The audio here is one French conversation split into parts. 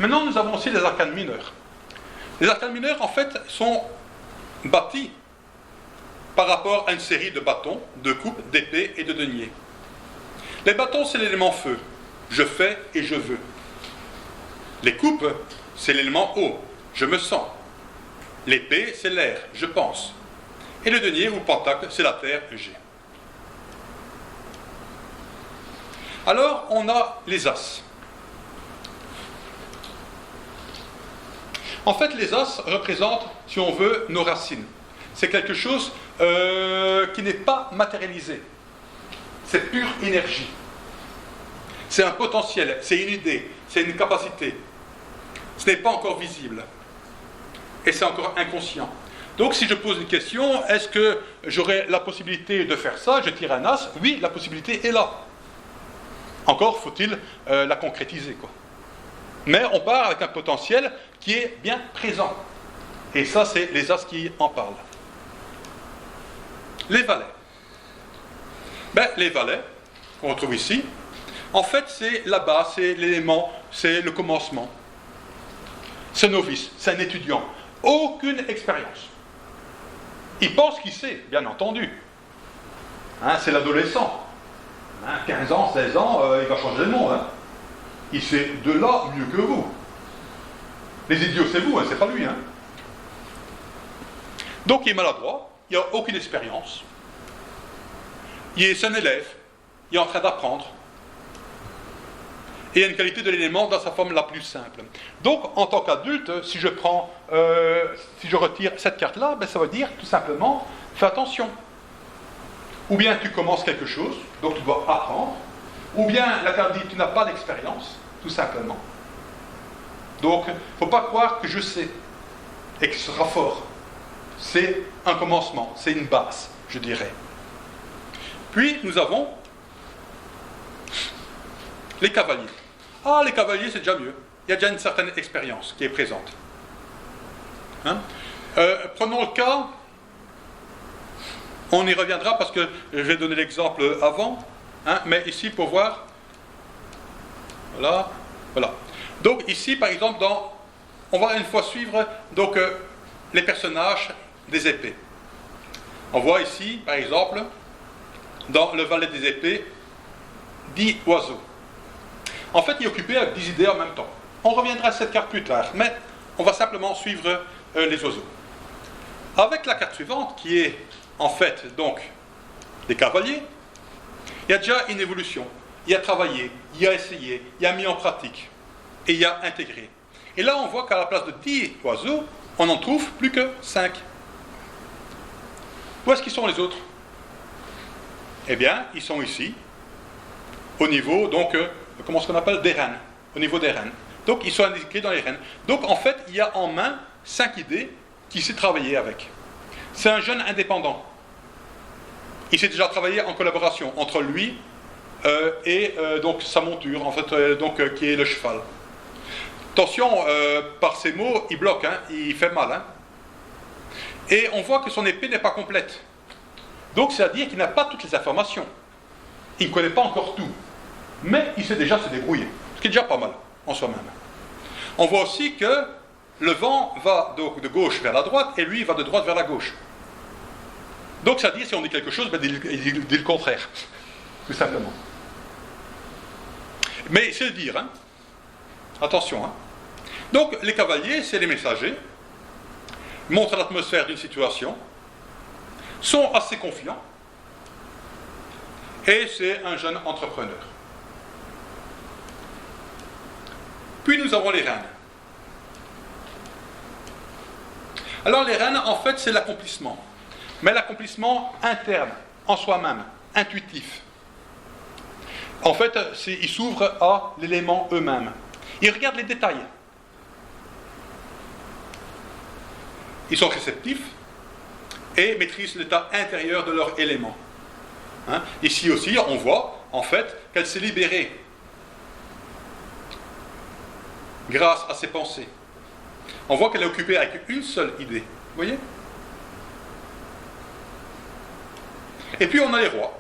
Maintenant, nous avons aussi les arcanes mineurs. Les arcanes mineurs, en fait, sont bâtis par rapport à une série de bâtons, de coupes, d'épées et de deniers. Les bâtons, c'est l'élément feu. Je fais et je veux. Les coupes, c'est l'élément eau. Je me sens. L'épée, c'est l'air. Je pense. Et le denier ou pentacle, c'est la terre, j'ai. Alors, on a les as. En fait, les as représentent, si on veut, nos racines. C'est quelque chose qui n'est pas matérialisé. C'est pure énergie. C'est un potentiel, c'est une idée, c'est une capacité. Ce n'est pas encore visible. Et c'est encore inconscient. Donc, si je pose une question, est-ce que j'aurai la possibilité de faire ça? Je tire un as. Oui, la possibilité est là. Encore faut-il la concrétiser, quoi. Mais on part avec un potentiel qui est bien présent. Et ça, c'est les as qui en parlent. Les valets. Les valets, qu'on retrouve ici, en fait, c'est la base, c'est l'élément, c'est le commencement. C'est novice, c'est un étudiant. Aucune expérience. Il pense qu'il sait, bien entendu. C'est l'adolescent. 15 ans, 16 ans, il va changer le monde. Il sait de là mieux que vous. Les idiots, c'est vous, c'est pas lui. Donc il est maladroit, il n'a aucune expérience. C'est un élève, il est en train d'apprendre. Et il y a une qualité de l'élément dans sa forme la plus simple. Donc, en tant qu'adulte, si je retire cette carte-là, ça veut dire tout simplement, fais attention. Ou bien tu commences quelque chose, donc tu dois apprendre. Ou bien la carte dit, tu n'as pas d'expérience, tout simplement. Donc, il ne faut pas croire que je sais et que ce sera fort. C'est un commencement, c'est une base, je dirais. Puis, nous avons les cavaliers. Les cavaliers, c'est déjà mieux. Il y a déjà une certaine expérience qui est présente. Prenons le cas, on y reviendra parce que je vais donner l'exemple avant, mais ici pour voir, voilà. Donc ici, par exemple, on va une fois suivre les personnages des épées. On voit ici, par exemple, dans le valet des épées, 10 oiseaux. En fait, il est occupé avec 10 idées en même temps. On reviendra à cette carte plus tard, mais on va simplement suivre les oiseaux. Avec la carte suivante, qui est en fait donc les cavaliers, il y a déjà une évolution. Il y a travaillé, il y a essayé, il y a mis en pratique, et il y a intégré. Et là, on voit qu'à la place de 10 oiseaux, on n'en trouve plus que 5. Où est-ce qu'ils sont les autres? Eh bien, ils sont ici, au niveau, donc, comment est-ce qu'on appelle? Des reines, au niveau des reines. Donc, ils sont indiqués dans les reines. Donc, en fait, il y a en main 5 idées qu'il sait travailler avec. C'est un jeune indépendant. Il sait déjà travailler en collaboration entre lui et donc sa monture, en fait, qui est le cheval. Attention, par ces mots, il bloque, il fait mal. Et on voit que son épée n'est pas complète. Donc, c'est-à-dire qu'il n'a pas toutes les informations. Il ne connaît pas encore tout. Mais il sait déjà se débrouiller. Ce qui est déjà pas mal, en soi-même. On voit aussi que le vent va donc de gauche vers la droite, et lui, il va de droite vers la gauche. Donc, c'est-à-dire, si on dit quelque chose, il dit le contraire. Tout simplement. Mais c'est le dire, Attention, Donc, les cavaliers, c'est les messagers, montrent l'atmosphère d'une situation, sont assez confiants, et c'est un jeune entrepreneur. Puis nous avons les reines. Alors les reines, en fait, c'est l'accomplissement. Mais l'accomplissement interne, en soi-même, intuitif. En fait, ils s'ouvrent à l'élément eux-mêmes. Ils regardent les détails. Ils sont réceptifs et maîtrisent l'état intérieur de leur élément. Ici aussi, on voit, en fait, qu'elle s'est libérée grâce à ses pensées. On voit qu'elle est occupée avec une seule idée. Vous voyez? Et puis on a les rois.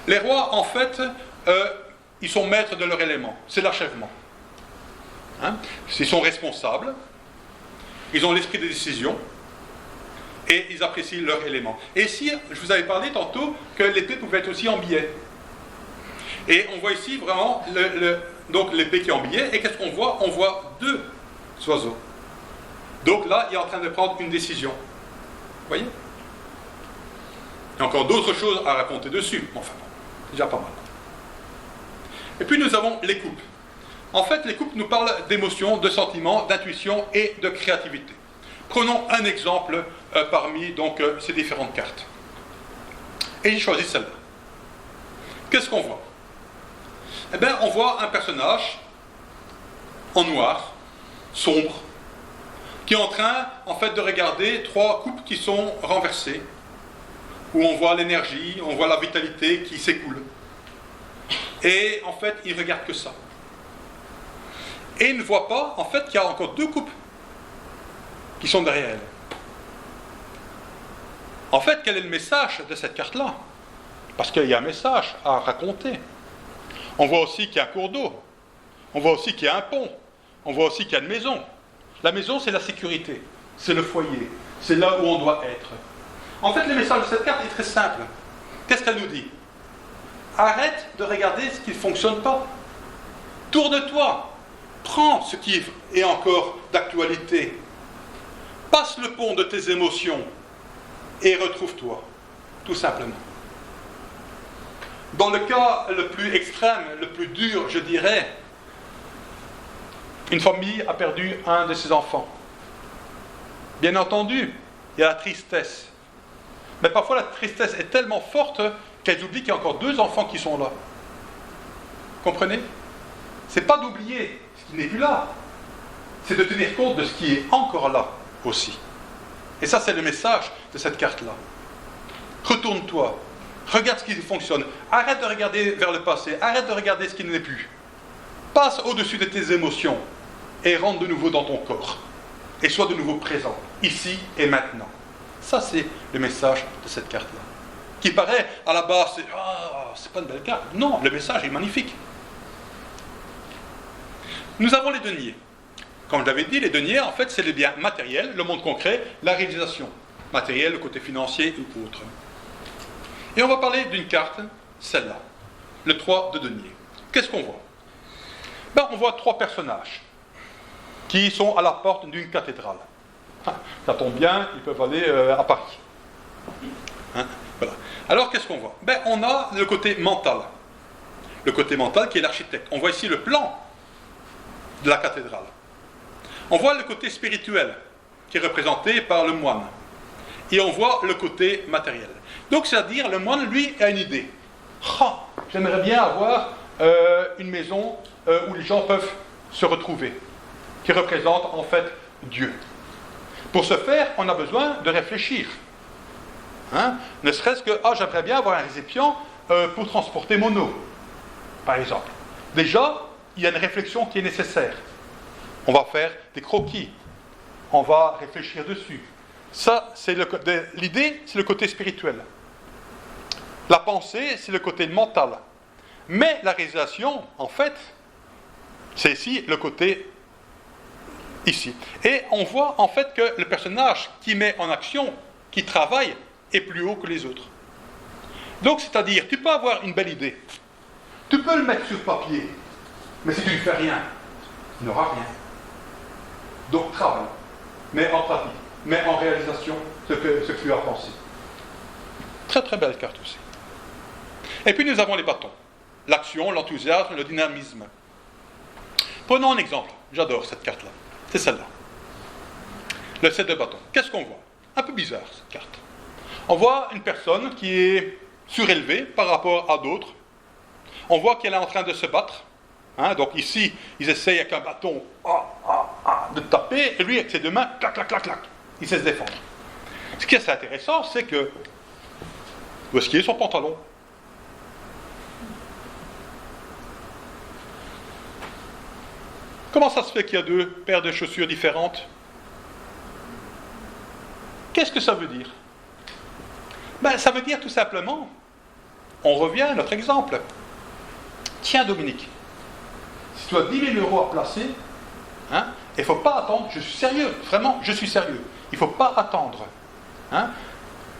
Les rois, en fait, ils sont maîtres de leur élément. C'est l'achèvement. Hein? Ils sont responsables, ils ont l'esprit de décision, et ils apprécient leur élément. Et ici, je vous avais parlé tantôt que l'épée pouvait être aussi en billet. Et on voit ici vraiment donc l'épée qui est en billet, et qu'est-ce qu'on voit? On voit deux oiseaux. Donc là, il est en train de prendre une décision. Vous voyez? Il y a encore d'autres choses à raconter dessus. Enfin, déjà pas mal. Et puis nous avons les coupes. En fait, les coupes nous parlent d'émotions, de sentiments, d'intuition et de créativité. Prenons un exemple parmi donc, ces différentes cartes. Et j'ai choisi celle-là. Qu'est-ce qu'on voit? Eh bien, on voit un personnage en noir, sombre, qui est en train, en fait, de regarder trois coupes qui sont renversées, où on voit l'énergie, on voit la vitalité qui s'écoule. Et, en fait, il ne regarde que ça. Et il ne voit pas, en fait, qu'il y a encore deux coupes qui sont derrière elle. En fait, quel est le message de cette carte-là? Parce qu'il y a un message à raconter. On voit aussi qu'il y a un cours d'eau. On voit aussi qu'il y a un pont. On voit aussi qu'il y a une maison. La maison, c'est la sécurité. C'est le foyer. C'est là où on doit être. En fait, le message de cette carte est très simple. Qu'est-ce qu'elle nous dit? Arrête de regarder ce qui ne fonctionne pas. Tourne-toi. Prends ce qui est encore d'actualité. Passe le pont de tes émotions et retrouve-toi, tout simplement. Dans le cas le plus extrême, le plus dur, je dirais, une famille a perdu un de ses enfants. Bien entendu, il y a la tristesse. Mais parfois la tristesse est tellement forte qu'elles oublient qu'il y a encore deux enfants qui sont là. Comprenez? C'est pas d'oublier ce qui n'est plus là, c'est de tenir compte de ce qui est encore là aussi. Et ça, c'est le message de cette carte-là. Retourne-toi, regarde ce qui fonctionne, arrête de regarder vers le passé, arrête de regarder ce qui n'est plus. Passe au-dessus de tes émotions et rentre de nouveau dans ton corps. Et sois de nouveau présent, ici et maintenant. Ça, c'est le message de cette carte-là. Qui paraît, à la base, c'est pas une belle carte. Non, le message est magnifique. Nous avons les deniers. Comme je l'avais dit, les deniers, en fait, c'est les biens matériels, le monde concret, la réalisation. Matériel, le côté financier ou autre. Et on va parler d'une carte, celle-là. Le 3 de denier. Qu'est-ce qu'on voit? On voit trois personnages qui sont à la porte d'une cathédrale. Ça tombe bien, ils peuvent aller à Paris. Voilà. Alors, qu'est-ce qu'on voit? On a le côté mental. Le côté mental qui est l'architecte. On voit ici le plan de la cathédrale. On voit le côté spirituel qui est représenté par le moine. Et on voit le côté matériel. Donc, c'est-à-dire, le moine, lui, a une idée. J'aimerais bien avoir une maison où les gens peuvent se retrouver, qui représente en fait Dieu. Pour ce faire, on a besoin de réfléchir. Ne serait-ce que, j'aimerais bien avoir un récipient pour transporter mon eau, par exemple. Déjà, il y a une réflexion qui est nécessaire. On va faire des croquis. On va réfléchir dessus. Ça, c'est l'idée, c'est le côté spirituel. La pensée, c'est le côté mental. Mais la réalisation, en fait, c'est ici le côté ici. Et on voit en fait que le personnage qui met en action, qui travaille, est plus haut que les autres. Donc, c'est-à-dire, tu peux avoir une belle idée. Tu peux le mettre sur papier. Mais si tu ne fais rien, tu n'auras rien. Donc, travaille. Mets en pratique. Mets en réalisation ce que tu as pensé. Très très belle carte aussi. Et puis nous avons les bâtons. L'action, l'enthousiasme, le dynamisme. Prenons un exemple. J'adore cette carte-là. C'est celle-là. Le 7 de bâton. Qu'est-ce qu'on voit? Un peu bizarre cette carte. On voit une personne qui est surélevée par rapport à d'autres. On voit qu'elle est en train de se battre. Donc ici, ils essayent avec un bâton de taper, et lui, avec ses deux mains, clac, clac, clac, clac. Il sait se défendre. Ce qui est assez intéressant, c'est que où est-ce qu'il est son pantalon? Comment ça se fait qu'il y a deux paires de chaussures différentes? Qu'est-ce que ça veut dire? Ça veut dire tout simplement, on revient à notre exemple. Tiens Dominique, si tu as 10 000 euros à placer, hein, il ne faut pas attendre, je suis sérieux, vraiment, je suis sérieux. Il ne faut pas attendre. Hein.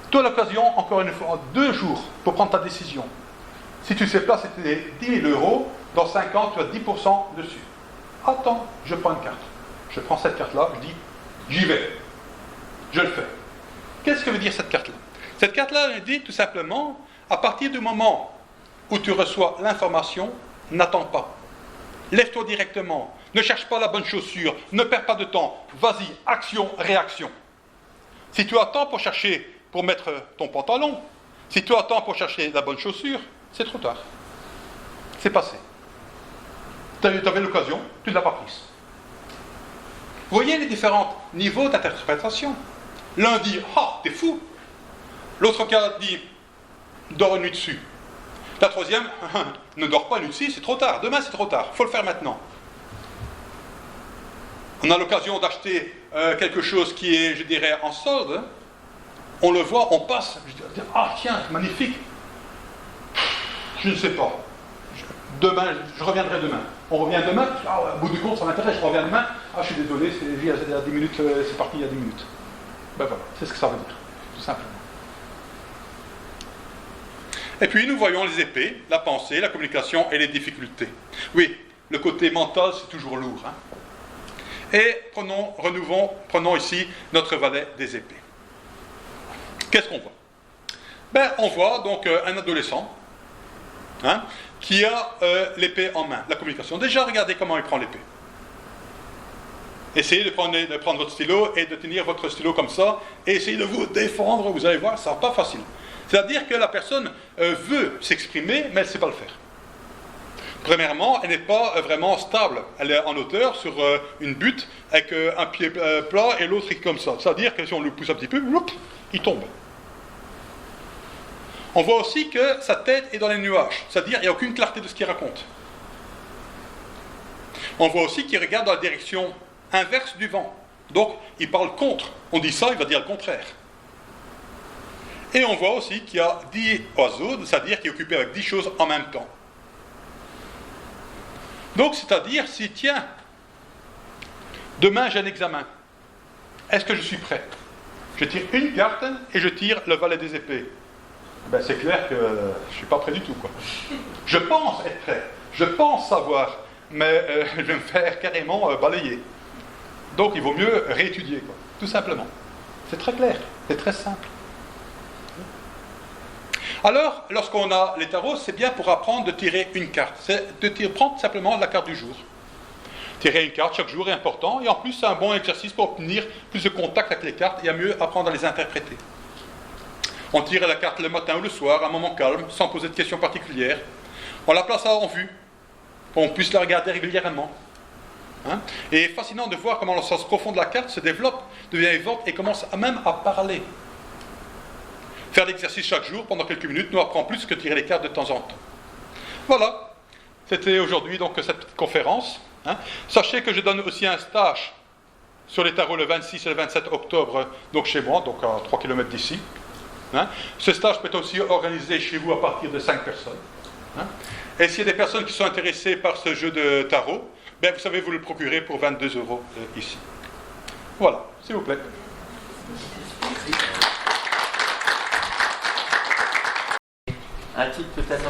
Tu as l'occasion, encore une fois, 2 jours pour prendre ta décision. Si tu sais placer tes 10 000 euros, dans 5 ans, tu as 10% dessus. Attends, je prends une carte. Je prends cette carte-là, je dis, j'y vais. Je le fais. Qu'est-ce que veut dire cette carte-là? Cette carte-là, elle dit tout simplement, à partir du moment où tu reçois l'information, n'attends pas. Lève-toi directement. Ne cherche pas la bonne chaussure. Ne perds pas de temps. Vas-y, action, réaction. Si tu attends pour mettre ton pantalon, si tu attends pour chercher la bonne chaussure, c'est trop tard. C'est passé. Tu avais l'occasion, tu ne l'as pas prise. Vous voyez les différents niveaux d'interprétation. L'un dit « Ah, t'es fou !» L'autre cas dit « Dors une nuit dessus !» La troisième « Ne dors pas une nuit dessus, c'est trop tard. Demain, c'est trop tard. Il faut le faire maintenant. » On a l'occasion d'acheter quelque chose qui est, je dirais, en solde. On le voit, on passe. Je dis « Ah, tiens, magnifique !» Je ne sais pas. Demain, je reviendrai demain. On revient demain. Ah, au bout du compte, ça m'intéresse, je reviens demain. Ah, je suis désolé, il y a 10 minutes, c'est parti il y a 10 minutes. Ben voilà, c'est ce que ça veut dire, tout simplement. Et puis, nous voyons les épées, la pensée, la communication et les difficultés. Oui, le côté mental, c'est toujours lourd. Hein. Et prenons ici notre valet des épées. Qu'est-ce qu'on voit? Ben, on voit donc un adolescent, hein, qui a l'épée en main, la communication. Déjà, regardez comment il prend l'épée. Essayez de prendre votre stylo et de tenir votre stylo comme ça, et essayez de vous défendre, vous allez voir, ça n'est pas facile. C'est-à-dire que la personne veut s'exprimer, mais elle ne sait pas le faire. Premièrement, elle n'est pas vraiment stable. Elle est en hauteur sur une butte, avec un pied plat et l'autre est comme ça. C'est-à-dire que si on le pousse un petit peu, il tombe. On voit aussi que sa tête est dans les nuages, c'est-à-dire qu'il n'y a aucune clarté de ce qu'il raconte. On voit aussi qu'il regarde dans la direction inverse du vent. Donc, il parle contre. On dit ça, il va dire le contraire. Et on voit aussi qu'il y a 10 oiseaux, c'est-à-dire qu'il est occupé avec 10 choses en même temps. Donc, c'est-à-dire, si tiens, demain j'ai un examen, est-ce que je suis prêt? Je tire une carte et je tire le valet des épées. Ben, c'est clair que je ne suis pas prêt du tout, quoi. Je pense être prêt, je pense savoir, mais je vais me faire carrément balayer. Donc il vaut mieux réétudier, quoi, tout simplement. C'est très clair, c'est très simple. Alors, lorsqu'on a les tarots, c'est bien pour apprendre de tirer une carte. C'est de prendre simplement la carte du jour. Tirer une carte chaque jour est important, et en plus c'est un bon exercice pour obtenir plus de contact avec les cartes et à mieux apprendre à les interpréter. On tire la carte le matin ou le soir, à un moment calme, sans poser de questions particulières. On la place en vue, pour qu'on puisse la regarder régulièrement. Hein? Et fascinant de voir comment le sens profond de la carte se développe, devient vivante et commence même à parler. Faire l'exercice chaque jour, pendant quelques minutes, nous apprend plus que tirer les cartes de temps en temps. Voilà, c'était aujourd'hui donc cette petite conférence. Hein? Sachez que je donne aussi un stage sur les tarots le 26 et le 27 octobre, donc chez moi, donc à 3 km d'ici. Hein? Ce stage peut être aussi organisé chez vous à partir de 5 personnes. Hein? Et s'il y a des personnes qui sont intéressées par ce jeu de tarot, ben vous savez vous le procurer pour 22 € ici. Voilà, s'il vous plaît. Un titre peut-être